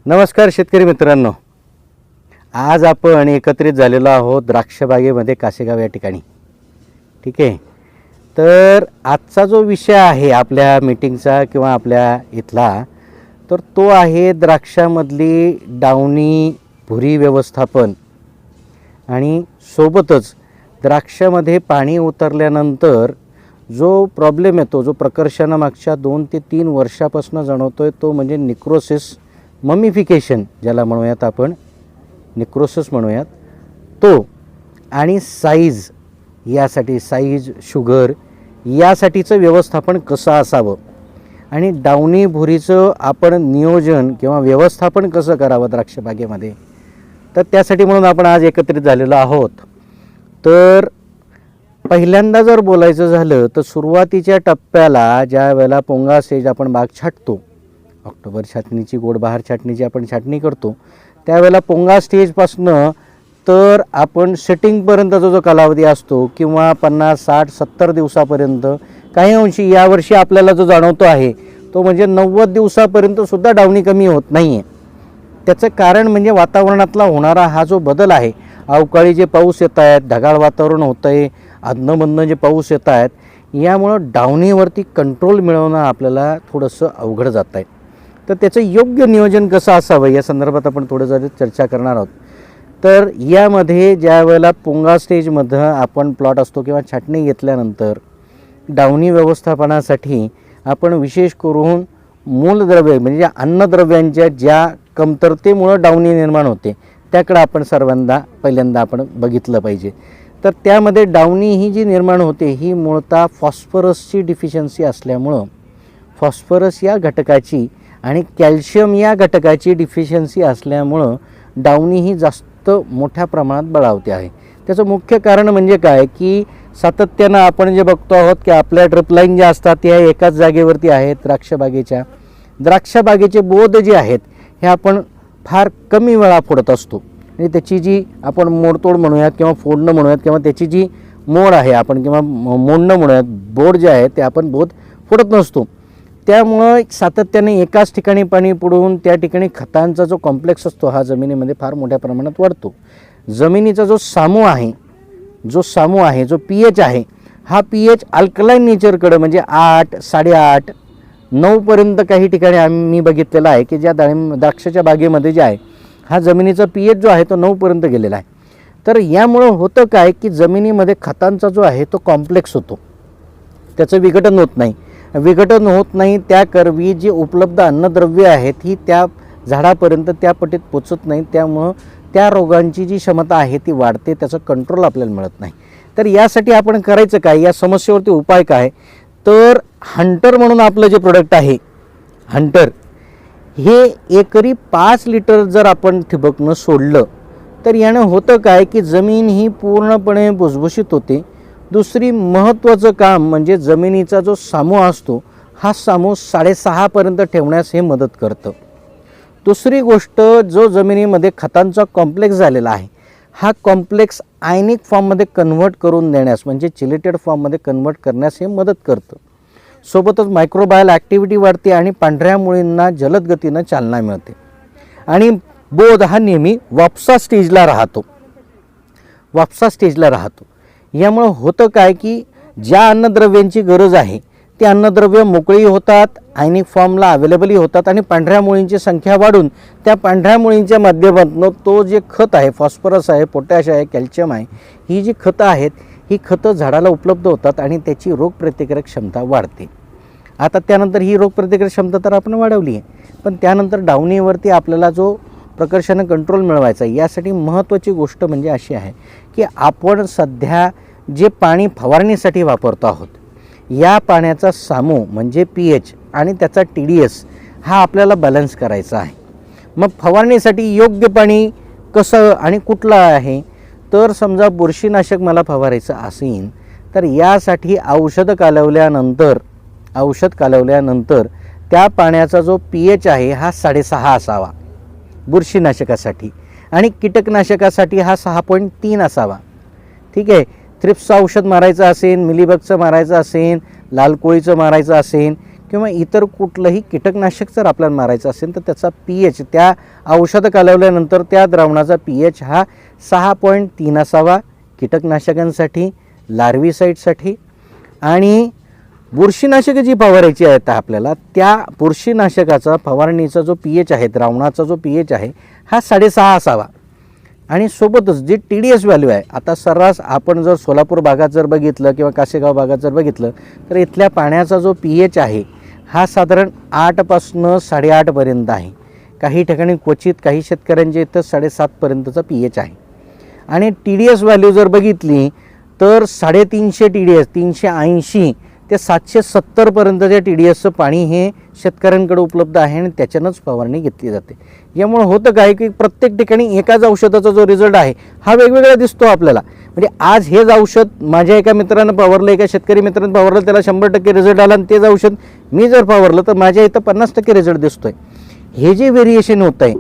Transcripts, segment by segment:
नमस्कार शेतकरी मित्रांनो, आज आपण एकत्रित झालेलो आहोत द्राक्षबागेमध्ये कासेगाव या ठिकाणी. ठीक आहे. तर आजचा जो विषय आहे आपल्या मीटिंगचा किंवा आपल्या इथला, तर तो आहे द्राक्षामधली डावणी भुरी व्यवस्थापन आणि सोबतच द्राक्षामध्ये पाणी उतरल्यानंतर जो प्रॉब्लेम येतो, जो प्रकर्षानं मागच्या 2 ते 3 वर्षापासून जाणवतो आहे, तो म्हणजे निक्रोसिस, ममिफिकेशन ज्याला म्हणूयात आपण, निक्रोसिस म्हणूयात तो, आणि साईज, यासाठी साईज, शुगर यासाठीचं व्यवस्थापन कसं असावं आणि डावणी भुरीचं आपण नियोजन किंवा व्यवस्थापन कसं करावं द्राक्षबागेमध्ये, तर त्यासाठी म्हणून आपण आज एकत्रित झालेलो आहोत. तर पहिल्यांदा जर बोलायचं झालं तर सुरुवातीच्या टप्प्याला ज्या वेळेला पोंगा स्टेज आपण बाग छाटतो, ऑक्टोबर छाटणीची, गोड बहार छाटणीची आपण छाटणी करतो, त्यावेळेला पोंगा स्टेजपासनं तर आपण सेटिंगपर्यंतचा जो कालावधी असतो किंवा 50, 60, 70 दिवसापर्यंत, काही अंशी यावर्षी आपल्याला जो जाणवतो आहे तो म्हणजे 90 दिवसापर्यंतसुद्धा डावणी कमी होत नाही आहे. त्याचं कारण म्हणजे वातावरणातला होणारा हा जो बदल आहे, अवकाळी जे पाऊस येत आहेत, ढगाळ वातावरण होतं आहे, अधनंमधनं जे पाऊस येत आहेत, यामुळं डावणीवरती कंट्रोल मिळवणं आपल्याला थोडंसं अवघड जात आहे. तर त्याचं योग्य नियोजन कसं असावं या संदर्भात आपण थोडं जरी चर्चा करणार आहोत. तर यामध्ये ज्या वेळेला पोंगा स्टेजमध्ये आपण प्लॉट असतो किंवा छाटणी घेतल्यानंतर डावणी व्यवस्थापनासाठी आपण विशेष करून मूलद्रव्य म्हणजे अन्नद्रव्यांच्या ज्या कमतरतेमुळं डावणी निर्माण होते त्याकडं आपण पहिल्यांदा आपण बघितलं पाहिजे. तर त्यामध्ये डावणी ही जी निर्माण होते ही मूळतः फॉस्फरसची डिफिशियन्सी असल्यामुळं, फॉस्फरस या घटकाची आणि कॅल्शियम या घटकाची डिफिशियन्सी असल्यामुळं डावणी ही जास्त मोठ्या प्रमाणात बळावते आहे. त्याचं मुख्य कारण म्हणजे काय की सातत्यानं आपण जे बघतो आहोत की आपल्या ड्रिपलाईन ज्या असतात त्या एकाच जागेवरती आहेत. द्राक्षबागेचे बोध जे आहेत हे आपण फार कमी वेळा फोडत असतो आणि त्याची जी आपण मोडतोड म्हणूयात किंवा फोडणं म्हणूयात किंवा त्याची जी मोड आहे आपण किंवा मोडणं म्हणूयात, बोर्ड जे आहे ते आपण बोध फोडत नसतो. त्यामुळं सातत्याने एकाच ठिकाणी पाणी पडून त्या ठिकाणी खतांचा जो कॉम्प्लेक्स असतो हा जमिनीमध्ये फार मोठ्या प्रमाणात वाढतो. जमिनीचा जो सामू आहे, जो pH आहे, हा pH अल्कलाईन नेचरकडं म्हणजे 8, 8.5, 9पर्यंत काही ठिकाणी आम्ही बघितलेलं आहे की ज्या द्राक्षाच्या बागेमध्ये जे आहे हा जमिनीचा pH जो आहे तो 9पर्यंत गेलेला आहे. तर यामुळं होतं काय की जमिनीमध्ये खतांचा जो आहे तो कॉम्प्लेक्स होतो, त्याचं विघटन होत नाही. त्याकरवी जी उपलब्ध अन्नद्रव्य आहेत ही त्या झाडापर्यंत त्या पटीत पोचत नाही. त्यामुळं त्या रोगांची जी क्षमता आहे ती वाढते, त्याचं कंट्रोल आपल्याला मिळत नाही. तर यासाठी आपण करायचं काय, या समस्येवरती उपाय काय, तर हंटर म्हणून आपलं जे प्रोडक्ट आहे हंटर, हे एकरी 5 लिटर जर आपण ठिबकनं सोडलं तर यानं होतं काय की जमीन ही पूर्णपणे भुसभुशीत होते. दुसरी महत्त्वाचं काम म्हणजे जमिनीचा जो सामू असतो हा सामू 6.5पर्यंत ठेवण्यास हे मदत करतं. दुसरी गोष्ट, जो जमिनीमध्ये खतांचा कॉम्प्लेक्स झालेला आहे हा कॉम्प्लेक्स आयनिक फॉर्ममध्ये कन्व्हर्ट करून देण्यास म्हणजे चिलेटेड फॉर्ममध्ये कन्व्हर्ट करण्यास हे मदत करतं. सोबतच मायक्रोबायल ॲक्टिव्हिटी वाढते आणि पांढऱ्या मुळींना जलद गतीनं चालना मिळते. आणि बोध हा नेहमी वापसा स्टेजला राहतो. यामुळं होतं काय की ज्या अन्नद्रव्यांची गरज आहे ती अन्नद्रव्य मोकळी होतात, आयनिक फॉर्मला अवेलेबलही होतात आणि पांढऱ्या मुळींची संख्या वाढून त्या पांढऱ्या मुळींच्या माध्यमातून तो जे खत आहे, फॉस्फरस आहे, पोटॅश आहे, कॅल्शियम आहे, ही जी खतं आहेत ही खतं झाडाला उपलब्ध होतात आणि त्याची रोगप्रतिकारक क्षमता वाढते. आता त्यानंतर ही रोगप्रतिकारक क्षमता तर आपण वाढवली आहे, पण त्यानंतर डावणीवरती आपल्याला जो प्रकर्षानं कंट्रोल मिळवायचा आहे यासाठी महत्त्वाची गोष्ट म्हणजे अशी आहे की आपण सध्या जे पाणी फवारणीसाठी वापरतो आहोत या पाण्याचा सामू म्हणजे pH आणि त्याचा TDS हा आपल्याला बॅलन्स करायचा आहे. मग फवारणीसाठी योग्य पाणी कसं आणि कुठलं आहे, तर समजा बुरशीनाशक मला फवारायचं असेल तर यासाठी औषध कालवल्यानंतर त्या पाण्याचा जो pH आहे हा 6.5 असावा बुरशीनाशकासाठी आणि कीटकनाशकासाठी हा 6.3 असावा. ठीक आहे. थ्रिप्सचं औषध मारायचं असेल, मिलीबगचं मारायचं असेल, लाल कोळीचं मारायचं असेल किंवा इतर कुठलंही कीटकनाशक जर आपल्याला मारायचं असेल तर त्याचा pH त्या औषधं कालवल्यानंतर त्या द्रावणाचा pH हा 6.3 असावा कीटकनाशकांसाठी, लार्विसाईडसाठी. आणि बुरशीनाशकं जी फवारायची आहेत आपल्याला, त्या बुरशीनाशकाचा फवारणीचा जो pH आहे, द्रावणाचा जो pH आहे हा 6.5 असावा. आणि सोबतच जी TDS व्हॅल्यू आहे, आता सर्रास आपण जर सोलापूर भागात जर बघितलं किंवा कासेगाव भागात जर बघितलं तर इथल्या पाण्याचा जो pH आहे हा साधारण 8 पासून 8.5 पर्यंत आहे. काही ठिकाणी क्वचित काही शेतकऱ्यांच्या इथं 7.5 पर्यंतचा pH आहे. आणि TDS व्हॅल्यू जर बघितली तर 350 TDS 380 ते 770 पर्यंतच्या TDSचं पाणी हे शेतकऱ्यांकडे उपलब्ध आहे आणि त्याच्यानंच फवारणी घेतली जाते. यामुळे होतं काय की प्रत्येक ठिकाणी एकाच औषधाचा जो रिझल्ट आहे हा वेगवेगळा दिसतो आपल्याला. म्हणजे आज हेच औषध माझ्या एका मित्रानं फवारलं, एका शेतकरी मित्रानं फवारलं, त्याला 100% रिझल्ट आला, आणि तेच औषध मी जर फवारलं तर माझ्या इथं 50% रिझल्ट दिसतोय. हे जे व्हेरिएशन होतं आहे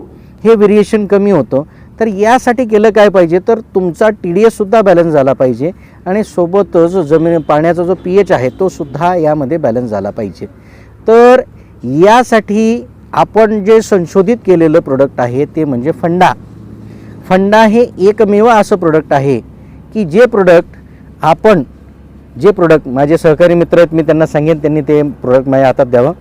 हे व्हेरिएशन कमी होतं. तर यासाठी केलं काय पाहिजे तर तुमचा TDSसुद्धा बॅलन्स झाला पाहिजे आणि सोबतच पाण्याचा जो pH आहे तो सुद्धा यामध्ये बॅलन्स झाला पाहिजे. तर यासाठी आपण जे संशोधित केलेलं प्रोडक्ट आहे ते म्हणजे फंडा. फंडा हे एकमेव असं प्रोडक्ट आहे की जे प्रोडक्ट माझे सहकारी मित्र आहेत, मी त्यांना सांगेन त्यांनी ते प्रोडक्ट माझ्या हातात द्यावं.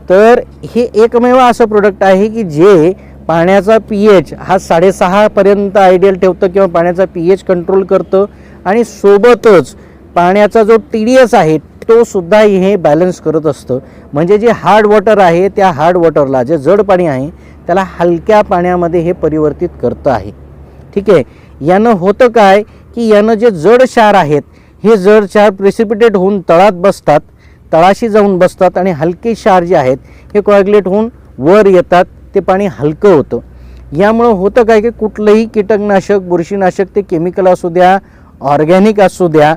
तर हे एकमेव असं प्रोडक्ट आहे की जे पाण्याचा pH हा 6.5 पर्यंत आयडियल ठेवतं किंवा पाण्याचा pH कंट्रोल करतं आणि सोबतच पाण्याचा जो TDS आहे तो सुद्धा हे बॅलन्स करत असतं. म्हणजे जे हार्ड वॉटर आहे त्या हार्ड वॉटरला, जे जड पाणी आहे त्याला हलक्या पाण्यामध्ये हे परिवर्तित करतं आहे. ठीक आहे. यानं होतं काय की यानं जे जड क्षार आहेत हे जड क्षार प्रेसिपिटेट होऊन तळात बसतात, तळाशी जाऊन बसतात आणि हलके क्षार जे आहेत हे कोॲग्युलेट होऊन वर येतात, ते पाणी हलकं होतं. यामुळं होतं काय की कुठलंही कीटकनाशक, बुरशीनाशक, ते केमिकल असू द्या, ऑर्गॅनिक असू द्या,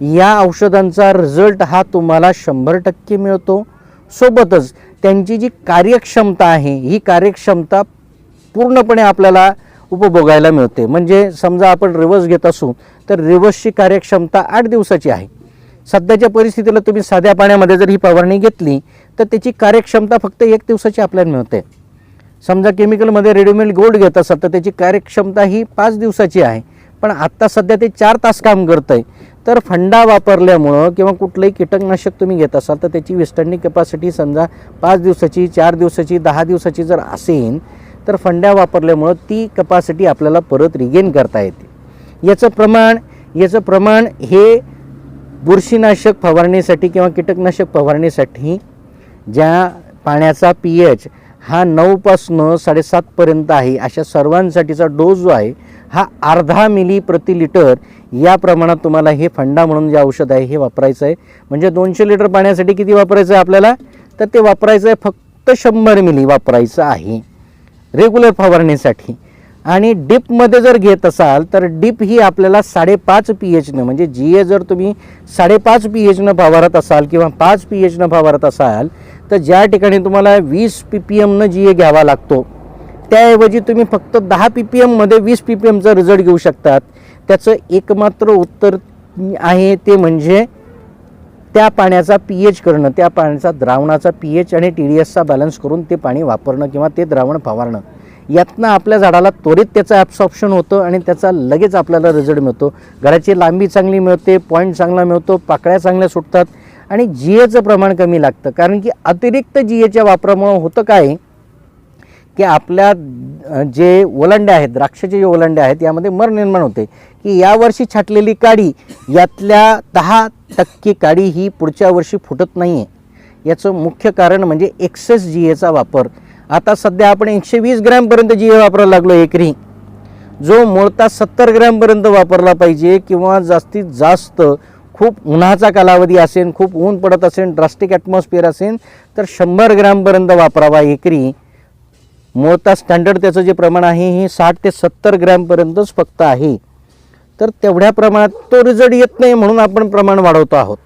या औषधांचा रिझल्ट हा तुम्हाला 100% मिळतो. सोबतच त्यांची जी कार्यक्षमता आहे ही कार्यक्षमता पूर्णपणे आपल्याला उपभोगायला मिळते. म्हणजे समजा आपण रिवर्स घेत असू तर रिवर्सची कार्यक्षमता 8 दिवसाची आहे. सध्याच्या परिस्थितीला तुम्ही साध्या पाण्यामध्ये जर ही फवारणी घेतली तर त्याची कार्यक्षमता फक्त 1 दिवसाची आपल्याला मिळते. समजा केमिकलमध्ये रेडीमेड गोल्ड घेत असाल तर त्याची कार्यक्षमता ही 5 दिवसाची आहे, पण आत्ता सध्या ते 4 तास काम करतं आहे. तर फंडा वापरल्यामुळं किंवा कुठलंही कीटकनाशक तुम्ही घेत असाल तर त्याची विस्टँडिंग कॅपॅसिटी समजा 5 दिवसाची, 4 दिवसाची, 10 दिवसाची जर असेल तर फंड्या वापरल्यामुळं ती कॅपॅसिटी आपल्याला परत रिगेन करता येते. याचं प्रमाण हे बुरशीनाशक फवारणीसाठी किंवा कीटकनाशक फवारणीसाठी ज्या पाण्याचा pH हा 9 पासून 7.5 पर्यंत आहे अशा सर्वांसाठीचा डोस जो आहे हा 0.5 मिली प्रति लिटर या प्रमाणात तुम्हाला हे फंडा म्हणून जे औषध आहे हे वापरायचं आहे. म्हणजे 200 लिटर पाण्यासाठी किती वापरायचं आहे आपल्याला तर ते वापरायचं आहे फक्त 100 मिली वापरायचं आहे रेग्युलर फवारणीसाठी. आणि डिपमध्ये जर घेत असाल तर डिप ही आपल्याला 5.5 pHनं, म्हणजे GA जर तुम्ही 5.5 pHनं फवारत असाल किंवा 5 pHनं फवारत असाल तर ज्या ठिकाणी तुम्हाला 20 ppmनं GA घ्यावा लागतो त्याऐवजी तुम्ही फक्त 10 ppmमध्ये 20 ppmचा रिझल्ट घेऊ शकतात. त्याचं एकमात्र उत्तर आहे ते म्हणजे त्या पाण्याचा pH करणं, त्या पाण्याचा द्रावणाचा pH आणि TDSचा बॅलन्स करून ते पाणी वापरणं किंवा ते द्रावण फवारणं. यातनं आपल्या झाडाला त्वरित त्याचं ॲब्सॉर्प्शन होतं आणि त्याचा लगेच आपल्याला रिझल्ट मिळतो. घराची लांबी चांगली मिळते, पॉईंट चांगला मिळतो, पाकळ्या चांगल्या सुटतात आणि GAचं प्रमाण कमी लागतं. कारण की अतिरिक्त GAच्या वापरामुळं होतं काय की आपल्या जे ओलांडे आहेत, द्राक्षाचे जे ओलांडे आहेत यामध्ये मर निर्माण होते की यावर्षी छाटलेली काडी यातल्या 10% काडी ही पुढच्या वर्षी फुटत नाही आहे. याचं मुख्य कारण म्हणजे एक्सेस GAचा वापर. आता सध्या आपण 120 ग्रॅमपर्यंत GA वापरायला लागलो एकरी, जो मूळतः 70 ग्रॅमपर्यंत वापरला पाहिजे किंवा जास्तीत जास्त खूप उन्हाचा कालावधी असेल, खूप ऊन पडत असेल, ड्रास्टिक ॲटमॉस्फिअर असेल तर 100 ग्रॅमपर्यंत वापरावा एकरी. मूळतः स्टँडर्ड त्याचं जे प्रमाण आहे हे 60 ते 70 ग्रॅमपर्यंतच फक्त आहे. तर तेवढ्या प्रमाणात तो रिझल्ट येत नाही म्हणून आपण प्रमाण वाढवतो आहोत.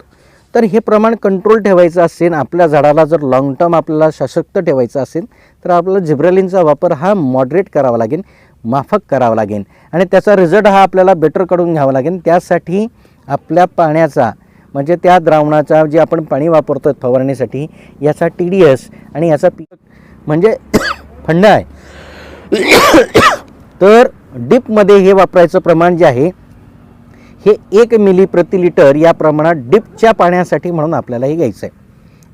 तर हे प्रमाण कंट्रोल ठेवायचं असेल, आपल्या झाडाला जर लाँग टर्म आपल्याला सशक्त ठेवायचं असेल तर आपल्याला झिब्रेलिनचा वापर हा मॉडरेट करावा लागेल, माफक करावा लागेल आणि त्याचा रिझल्ट हा आपल्याला बेटर काढून घ्यावा लागेल. त्यासाठी आपल्या पाण्याचा म्हणजे त्या द्रावणाचा जे आपण पाणी वापरतो फवारणीसाठी याचा TDS आणि याचा म्हणजे फंड आहे. तर डिपमध्ये हे वापरायचं प्रमाण जे आहे हे 1 मिली प्रति लिटर या प्रमाणात डिपच्या पाण्यासाठी म्हणून आपल्याला हे घ्यायचं आहे.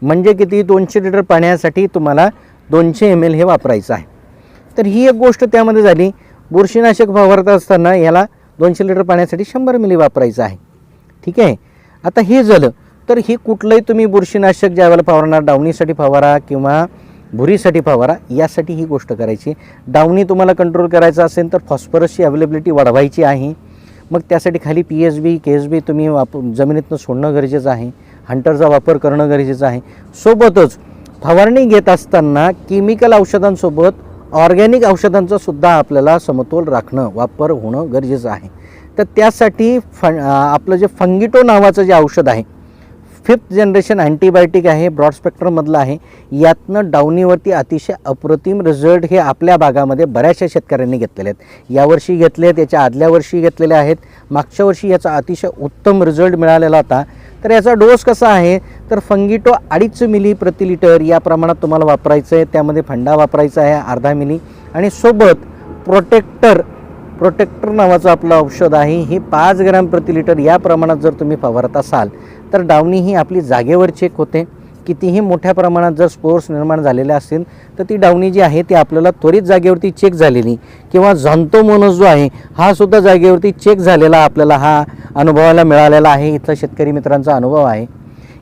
म्हणजे किती 200 लिटर पाण्यासाठी तुम्हाला 200 ml हे वापरायचं आहे. तर ही एक गोष्ट त्यामध्ये झाली. बुरशीनाशक फवारत असताना याला 200 लिटर पाण्यासाठी 100 मिली वापरायचं आहे. ठीक आहे. आता हे झालं. तर हे कुठलंही तुम्ही बुरशीनाशक ज्यावेळेला फवारणार, डावणीसाठी फवारा किंवा भुरीसाठी फवारा, यासाठी ही गोष्ट करायची. डावणी तुम्हाला कंट्रोल करायचं असेल तर फॉस्फरसची अवेलेबिलिटी वाढवायची आहे. मग त्यासाठी खाली PSB KSB तुम्ही जमिनीतनं सोडणं गरजेचं आहे. हंटरचा वापर करणं गरजेचं आहे. सोबतच फवारणी घेत असताना केमिकल औषधांसोबत ऑर्गॅनिक औषधांचं सुद्धा आपल्याला समतोल राखणं, वापर होणं गरजेचं आहे. तर त्यासाठी आपलं जे फंगिटो नावाचं जे औषध आहे, 5th जनरेशन अँटीबायोटिक आहे, ब्रॉड स्पेक्ट्रममधलं आहे. यातनं डावणीवरती अतिशय अप्रतिम रिझल्ट हे आपल्या भागामध्ये बऱ्याचशा शेतकऱ्यांनी घेतलेले आहेत. यावर्षी घेतले आहेत, याच्या आदल्या वर्षी घेतलेले आहेत. मागच्या वर्षी याचा अतिशय उत्तम रिझल्ट मिळालेला होता. तर याचा डोस कसा आहे, तर फंगिटो 2.5 मिली प्रति लिटर या प्रमाणात तुम्हाला वापरायचं आहे. त्यामध्ये फंडा वापरायचा आहे 0.5 मिली आणि सोबत प्रोटेक्टर नावाचं आपलं औषध आहे, हे 5 ग्रॅम प्रति लिटर या प्रमाणात जर तुम्ही फवारत असाल तर डावणी ही आपली जागेवर चेक होते. कितीही मोठ्या प्रमाणात जर स्पोर्स निर्माण झालेले असतील तर ती डावणी जी आहे ती आपल्याला त्वरित जागेवरती चेक झालेली, किंवा झॉन्थोमोनस जो आहे हा सुद्धा जागेवरती चेक झालेला आपल्याला हा अनुभवाला मिळालेला आहे. इथला शेतकरी मित्रांचा अनुभव आहे.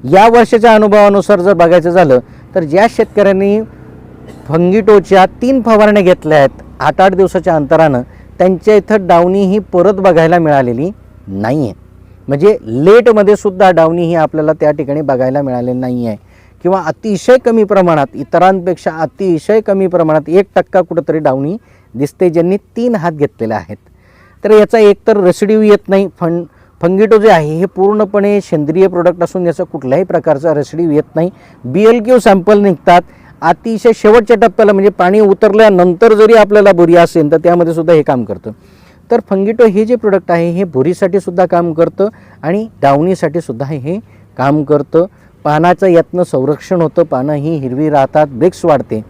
या वर्षाच्या अनुभवानुसार जर बघायचं झालं तर ज्या शेतकऱ्यांनी फंगिटोच्या 3 फवारण्या घेतल्या आहेत 8-8 दिवसाच्या अंतरानं, त्यांच्या इथं डावणी ही परत बघायला मिळालेली नाही आहे. म्हणजे लेटमध्ये सुद्धा डावणी ही आपल्याला त्या ठिकाणी बघायला मिळालेली नाही आहे, किंवा अतिशय कमी प्रमाणात, इतरांपेक्षा अतिशय कमी प्रमाणात 1% कुठंतरी डावणी दिसते ज्यांनी 3 हात घेतलेले आहेत. तर याचा एकतर रेसिड्यू येत नाही. फंगिटो जे आहे हे पूर्णपणे सेंद्रिय प्रोडक्ट असून याचा कुठल्याही प्रकारचा रेसिड्यू येत नाही. BLQ सॅम्पल निघतात अतिशय शेवटच्या टप्प्याला, म्हणजे पाणी उतरल्यानंतर जरी आपल्याला भुरी असेल तर त्यामध्ये सुद्धा हे काम करतं. तर फंगिटो हे जे प्रोडक्ट आहे हे भुरीसाठी सुद्धा काम करतं आणि डावणीसाठी सुद्धा हे काम करतं. पानाचं यातनं संरक्षण होतं, पानं ही हिरवी राहतात, ब्रिक्स वाढते.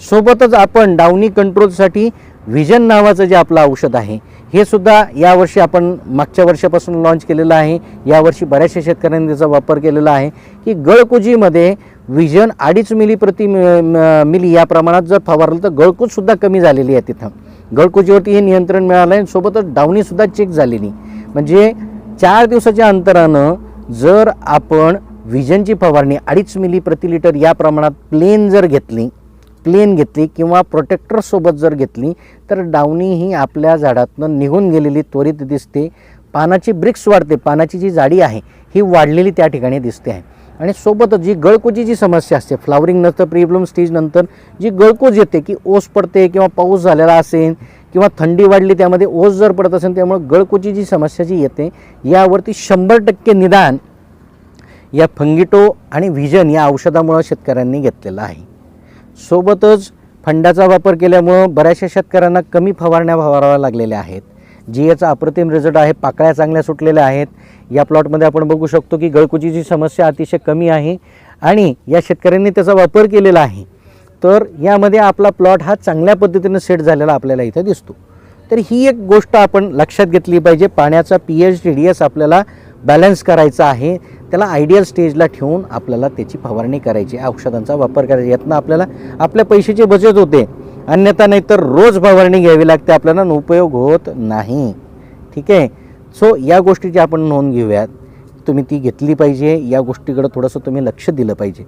सोबतच आपण डावणी कंट्रोलसाठी व्हिजन नावाचं जे आपलं औषध आहे हे सुद्धा यावर्षी आपण मागच्या वर्षापासून लॉन्च केलेलं आहे. यावर्षी बऱ्याचशा शेतकऱ्यांनी त्याचा वापर केलेला आहे की गळकुजीमध्ये व्हिजन 2.5 मिली प्रति मिली या प्रमाणात जर फवारलं तर गळकूजसुद्धा कमी झालेली आहे. तिथं गळकुजीवरती हे नियंत्रण मिळालं आहे. सोबतच डावणीसुद्धा चेक झालेली. म्हणजे 4 दिवसाच्या अंतरानं जर आपण व्हिजनची फवारणी 2.5 मिली प्रति लिटर या प्रमाणात प्लेन घेतली किंवा प्रोटेक्टरसोबत जर घेतली तर डावणी ही आपल्या झाडातनं निघून गेलेली त्वरित दिसते. पानाची ब्रिक्स वाढते, पानाची जी जाडी आहे ही वाढलेली त्या ठिकाणी दिसते आहे. आणि सोबतच जी गळकुजीची समस्या असते, फ्लावरिंग नंतर प्रीब्लूम स्टेजनंतर जी गळकूज येते की ओस पडते किंवा पाऊस झालेला असेल किंवा थंडी वाढली त्यामध्ये ओस जर पडत असेल, त्यामुळे गळकुजीची समस्या जी येते यावरती 100% निदान या फंगिटो आणि व्हिजन या औषधामुळे शेतकऱ्यांनी घेतलेलं आहे. सोबतच फंडाचा वापर केल्यामुळं बऱ्याचशा शेतकऱ्यांना कमी फवारण्या फवाराव्या लागलेल्या आहेत, जी याचा अप्रतिम रिझल्ट आहे. पाकळ्या चांगल्या सुटलेल्या आहेत. या प्लॉटमध्ये आपण बघू शकतो की गळकुजीची समस्या अतिशय कमी आहे आणि या शेतकऱ्यांनी त्याचा वापर केलेला आहे. तर यामध्ये आपला प्लॉट हा चांगल्या पद्धतीने सेट झालेला आपल्याला इथे दिसतो. तर ही एक गोष्ट आपण लक्षात घेतली पाहिजे. पाण्याचा pH TDS आपल्याला बॅलन्स करायचा आहे. त्याला आयडियल स्टेजला ठेवून आपल्याला त्याची फवारणी करायची, औषधांचा वापर करायचा. यातनं आपल्याला आपल्या पैशाची बचत होते. अन्यथा नाही तर रोज फवारणी घ्यावी लागते, आपल्याला उपयोग होत नाही. ठीक आहे. सो या गोष्टीची आपण नोंद घेऊयात. तुम्ही ती घेतली पाहिजे. या गोष्टीकडे थोडंसं तुम्ही लक्ष दिलं पाहिजे.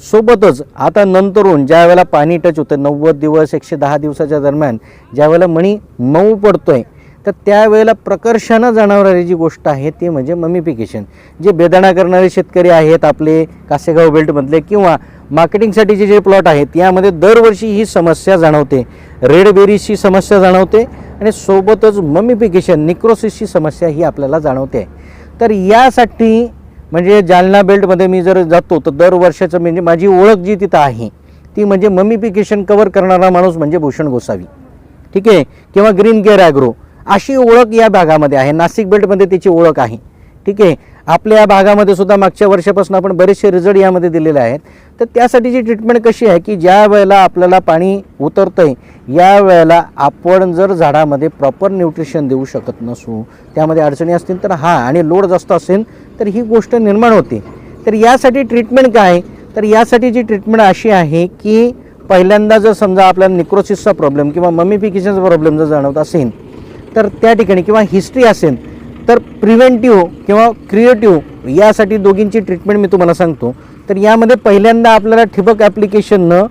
सोबतच आता नंतरून ज्या वेळेला पाणी टच होतं 90 दिवस 110 दिवसाच्या दरम्यान ज्या वेळेला मणी मऊ पडतोय तर त्यावेळेला प्रकर्षानं जाणवणारी जी गोष्ट आहे ती म्हणजे ममिफिकेशन. जे बेदाणा करणारे शेतकरी आहेत आपले कासेगाव बेल्टमधले किंवा मार्केटिंगसाठीचे जे प्लॉट आहेत यामध्ये दरवर्षी ही समस्या जाणवते. रेड बेरीजची समस्या जाणवते आणि सोबतच ममिफिकेशन निक्रोसिसची समस्या ही आपल्याला जाणवते. तर यासाठी म्हणजे जालना बेल्टमध्ये मी जर जातो तर दर वर्षाचं म्हणजे माझी ओळख जी तिथं आहे ती म्हणजे ममिफिकेशन कव्हर करणारा माणूस म्हणजे भूषण गोसावी. ठीक आहे. किंवा ग्रीन केअर ॲग्रो अशी ओळख या भागामध्ये आहे. नाशिक बेल्टमध्ये त्याची ओळख आहे. ठीक आहे. आपल्या भागामध्ये सुद्धा मागच्या वर्षापासून आपण बरेचसे रिझल्ट यामध्ये दिलेले आहेत. तर त्यासाठीची ट्रीटमेंट कशी आहे की ज्या वेळेला आपल्याला पाणी उतरतंय या वेळेला आपण जर झाडामध्ये प्रॉपर न्यूट्रिशन देऊ शकत नसू, त्यामध्ये अडचणी असतील तर आणि लोड जास्त असेल तर ही गोष्ट निर्माण होते. तर यासाठी ट्रीटमेंट काय, तर यासाठीची ट्रीटमेंट अशी आहे की पहिल्यांदा जर समजा आपल्याला निक्रोसिसचा प्रॉब्लेम किंवा ममिफिकेशनचा प्रॉब्लेम जर जाणवत असेल तर त्या ठिकाणी किंवा हिस्ट्री असेल तर प्रिव्हेंटिव्ह किंवा क्रिएटिव्ह यासाठी दोघींची ट्रीटमेंट मी तुम्हाला सांगतो. तर यामध्ये पहिल्यांदा आपल्याला ठिबक ॲप्लिकेशननं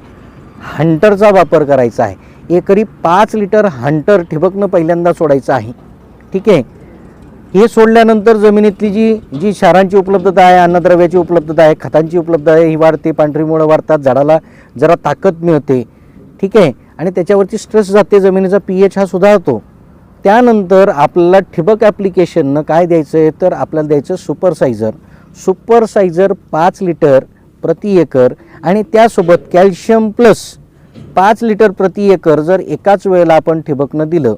हंटरचा वापर करायचा आहे. एकरी 5 लिटर हंटर ठिबकनं पहिल्यांदा सोडायचं आहे. ठीक आहे. हे सोडल्यानंतर जमिनीतली जी क्षारांची उपलब्धता आहे, अन्नद्रव्याची उपलब्धता आहे, खतांची उपलब्धता आहे ही वाढते, पांढरी मुळं वाढतात, झाडाला जरा ताकद मिळते. ठीक आहे. आणि त्याच्यावरती स्ट्रेस जाते, जमिनीचा pH हा सुधारतो. त्यानंतर आपल्याला ठिबक ॲप्लिकेशननं काय द्यायचं आहे तर आपल्याला द्यायचं सुपरसायझर 5 लिटर प्रति एकर आणि त्यासोबत कॅल्शियम प्लस 5 लिटर प्रति एकर जर एकाच वेळेला आपण ठिबकनं दिलं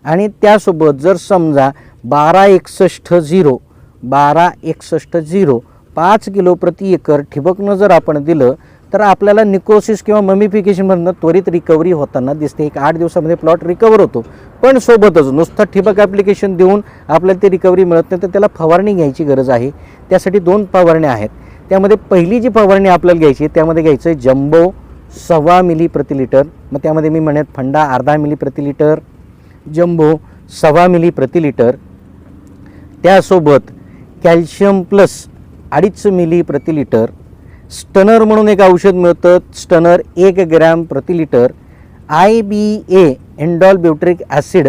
आणि त्यासोबत जर समजा 1261 5 किलो प्रति एकर ठिबकनं जर आपण दिलं तर आपल्याला निक्रोसिस किंवा ममिफिकेशनमधनं त्वरित रिकव्हरी होताना दिसते. एक 8 दिवसामध्ये प्लॉट रिकवर होतो. पण सोबतच नुसतं ठिबक ॲप्लिकेशन देऊन आपल्याला ती रिकव्हरी मिळत नाही, तर त्याला फवारणी घ्यायची गरज आहे. त्यासाठी 2 फवारण्या आहेत. त्यामध्ये पहिली जी फवारणी आपल्याला घ्यायची त्यामध्ये घ्यायचं आहे जम्बो 1.25 मिली प्रति लिटर. मग त्यामध्ये मी म्हणत फंडा अर्धा मिली प्रति लिटर, जम्बो 1.25 मिली प्रति लिटर. त्यासोबत कॅल्शियम प्लस 2.5 मिली प्रति लिटर. स्टनर म्हणून एक औषध मिळतं, स्टनर 1 ग्रॅम प्रति लिटर. IBA एंडॉल ब्युट्रिक ॲसिड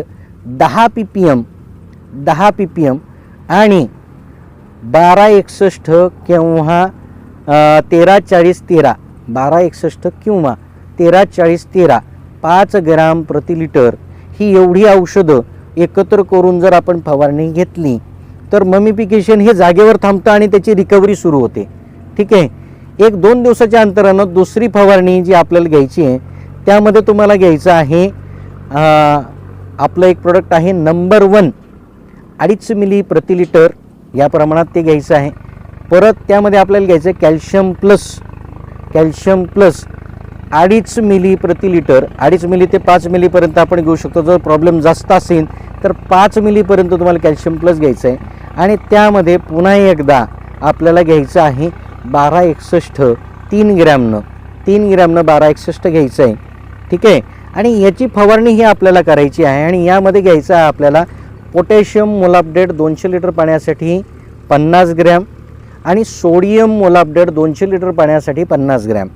10 ppm आणि 1261 किंवा 1340 1261 किंवा 1340 5 ग्रॅम प्रति लिटर ही एवढी औषधं एकत्र करून जर आपण फवारणी घेतली तर ममिफिकेशन हे जागेवर थांबतं आणि त्याची रिकव्हरी सुरू होते. ठीक आहे. 1-2 दिवसाच्या अंतरानं दुसरी फवारणी जी आपल्याला घ्यायची आहे त्यामध्ये तुम्हाला घ्यायचं आहे आपलं एक प्रोडक्ट आहे नंबर 1 2.5 मिली प्रति लिटर या प्रमाणात ते घ्यायचं आहे. परत त्यामध्ये आपल्याला घ्यायचं आहे कॅल्शियम प्लस 2.5 मिली प्रति लिटर. 2.5 मिली ते 5 मिलीपर्यंत आपण घेऊ शकतो. जर प्रॉब्लेम जास्त असेल तर 5 मिलीपर्यंत तुम्हाला कॅल्शियम प्लस घ्यायचं आहे. आणि त्यामध्ये पुन्हा एकदा आपल्याला घ्यायचं आहे 1261 3 ग्रॅमनं 1261 घ्यायचं आहे. ठीक आहे. आणि याची फवारणी ही आपल्याला करायची आहे. आणि यामध्ये घ्यायचं आहे आपल्याला पोटॅशियम मोलॉब्डेट 200 लिटर पाण्यासाठी 50 ग्रॅम आणि सोडियम मोलॉब्डेट 200 लिटर पाण्यासाठी 50 ग्रॅम.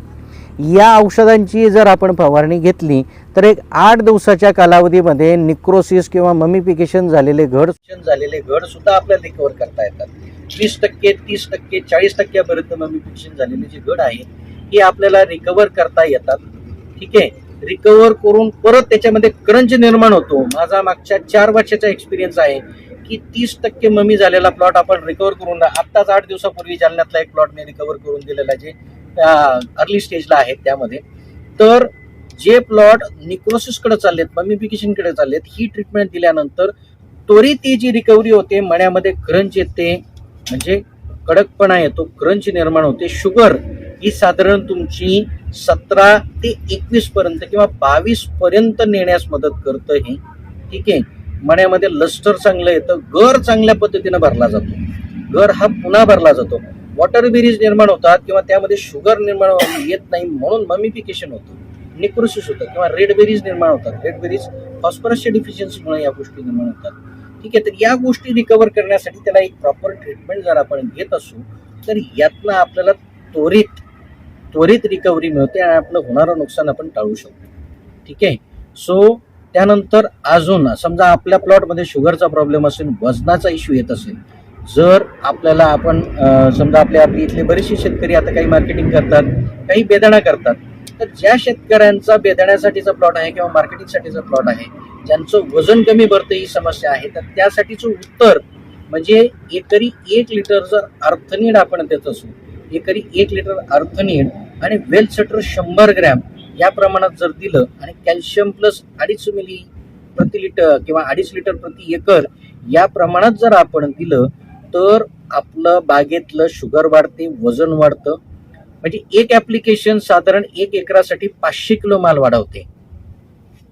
या औषधांची जर आपण फवारणी घेतली तर एक 8 दिवसाच्या कालावधीमध्ये निक्रोसिस किंवा ममिफिकेशन झालेले घड सुद्धा आपल्याला रिकवर करता येतात. 20%, 30%, 40% ममिफिकेशन झालेले जे घड आहे हे आपल्याला रिकवर करता येतात. ठीक आहे. रिकवर करून परत त्याच्यामध्ये क्रंच निर्माण होतो. माझा मागच्या 4 वर्षाचा एक्सपिरियन्स आहे की 30% ममी झालेला प्लॉट आपण रिकवर करून आत्ताच 8 दिवसापूर्वी जालन्यातला एक प्लॉट मी रिकवर करून दिलेला जे अर्ली स्टेजला आहेत त्यामध्ये. तर जे प्लॉट निक्रोसिसकडे चाललेत, ममिफिकेशनकडे चाललेत, ही ट्रीटमेंट दिल्यानंतर त्वरित ती जी रिकव्हरी होते, मण्यामध्ये क्रंच येते म्हणजे कडकपणा येतो, क्रंच निर्माण होते. शुगर ही साधारण तुमची 17 ते 21 पर्यंत किंवा 22 पर्यंत नेण्यास मदत करतं हे. ठीक आहे. मण्यामध्ये लस्टर चांगलं येतं, गर चांगल्या पद्धतीनं भरला जातो, गर हा पुन्हा भरला जातो, वॉटर बेरीज निर्माण होतात किंवा त्यामध्ये शुगर निर्माण येत नाही म्हणून ममिफिकेशन होतं, निक्रोसिस होतं किंवा रेड बेरीज निर्माण होतात. रेड बेरीज फॉस्फरसच्या डिफिशियन्सीमुळे या गोष्टी निर्माण होतात. ठीक आहे. तर या गोष्टी रिकवर करण्यासाठी त्याला एक प्रॉपर ट्रीटमेंट जर आपण घेत असू तर यातनं आपल्याला त्वरित रिकव्हरी मिळते आणि आपलं होणारं नुकसान आपण टाळू शकतो. ठीक आहे. सो त्यानंतर अजून समजा आपल्या प्लॉटमध्ये शुगरचा प्रॉब्लेम असेल, वजनाचा इश्यू येत असेल, जर आपल्याला आपण समजा आपले इथले बरेचसे शेतकरी आता काही मार्केटिंग करतात, काही बेदाणा करतात, तर ज्या शेतकऱ्यांचा बेदाण्यासाठीचा प्लॉट आहे किंवा मार्केटिंगसाठीचा प्लॉट आहे, ज्यांचं वजन कमी भरतं ही समस्या आहे, तर त्यासाठीचं उत्तर म्हणजे एकरी 1 लिटर जर अर्थनीड आपण देत असू, एकरी 1 लिटर अर्थनीड आणि वेल सेटर 100 ग्रॅम या प्रमाणात जर दिलं आणि कॅल्शियम प्लस 2.5 मिली प्रति लिटर किंवा 2.5 लिटर प्रति एकर या प्रमाणात जर आपण दिलं तर आपलं बागेतलं शुगर वाढते, वजन वाढतं. म्हणजे एक ऍप्लिकेशन साधारण 1 एकरासाठी 500 किलो माल वाढवते.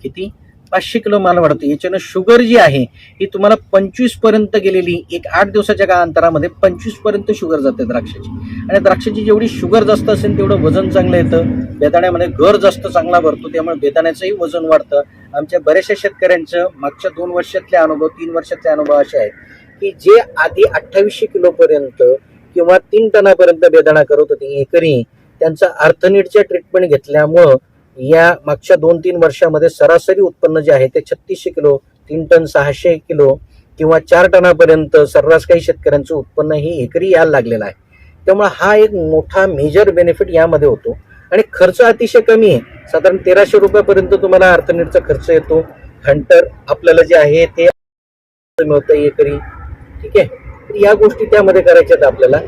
किती? 500 किलो माल वाढवते. याच्यानं शुगर जी आहे ही तुम्हाला 25 पर्यंत गेलेली, एक 8 दिवसाच्या का अंतरामध्ये 25 पर्यंत शुगर जाते द्राक्षाची. आणि द्राक्षाची जेवढी शुगर जास्त असेल तेवढं वजन चांगलं येतं. बेदाण्यामध्ये घर जास्त चांगला भरतो, त्यामुळे बेदाण्याचंही वजन वाढतं. आमच्या बऱ्याचशा शेतकऱ्यांचं मागच्या 2 वर्षातले अनुभव, 3 वर्षातले अनुभव असे आहेत की जे आधी 2800 किलो पर्यंत किंवा 3 टनापर्यंत बेदाणा करत होते एकरी, त्यांचा अर्थनीटच्या ट्रीटमेंट घेतल्यामुळं या मागच्या 2-3 वर्षामध्ये सरासरी उत्पन्न जे आहे ते 3600 किलो, 3 टन 600 किलो किंवा 4 टनापर्यंत सर्रास काही शेतकऱ्यांचं उत्पन्न हे एकरी यायला लागलेलं आहे. त्यामुळे हा एक मोठा मेजर बेनिफिट यामध्ये होतो. आणि खर्च अतिशय कमी आहे. साधारण 1300 रुपयापर्यंत तुम्हाला अर्थनीटचा खर्च येतो. हंटर आपल्याला जे आहे ते मिळतं एकरी. ठीक आहे, तर या गोष्टी त्यामध्ये करायच्या आहेत आपल्याला.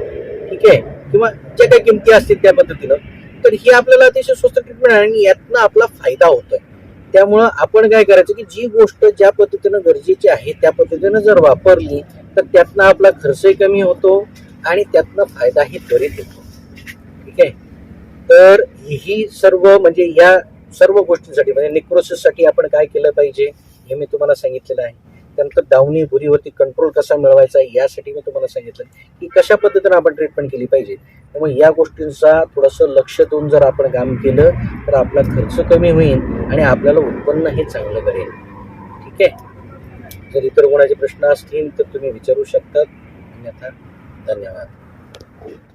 ठीक आहे, किंवा ज्या काही किमती असतील त्या पद्धतीनं, तर ही आपल्याला अतिशय स्वस्त ट्रीटमेंट आहे आणि यातनं आपला फायदा होतोय. त्यामुळं आपण काय करायचं की जी गोष्ट ज्या पद्धतीनं गरजेची आहे त्या पद्धतीनं जर वापरली तर त्यातनं आपला खर्चही कमी होतो आणि त्यातनं फायदाही त्वरित होतो. ठीक आहे, तर ही सर्व म्हणजे या सर्व गोष्टींसाठी म्हणजे निक्रोसिससाठी आपण काय केलं पाहिजे हे मी तुम्हाला सांगितलेलं आहे. त्यानंतर डावणी भुरीवरती कंट्रोल कसा मिळवायचा यासाठी मी तुम्हाला सांगितलं की कशा पद्धतीने आपण ट्रीटमेंट केली पाहिजे. त्यामुळे या गोष्टींचा थोडंसं लक्ष देऊन जर आपण काम केलं तर आपला खर्च कमी होईल आणि आपल्याला उत्पन्न हे चांगलं करेल. ठीक आहे, जर इतर कोणाचे प्रश्न असतील तर तुम्ही विचारू शकतात. अन्यथा धन्यवाद.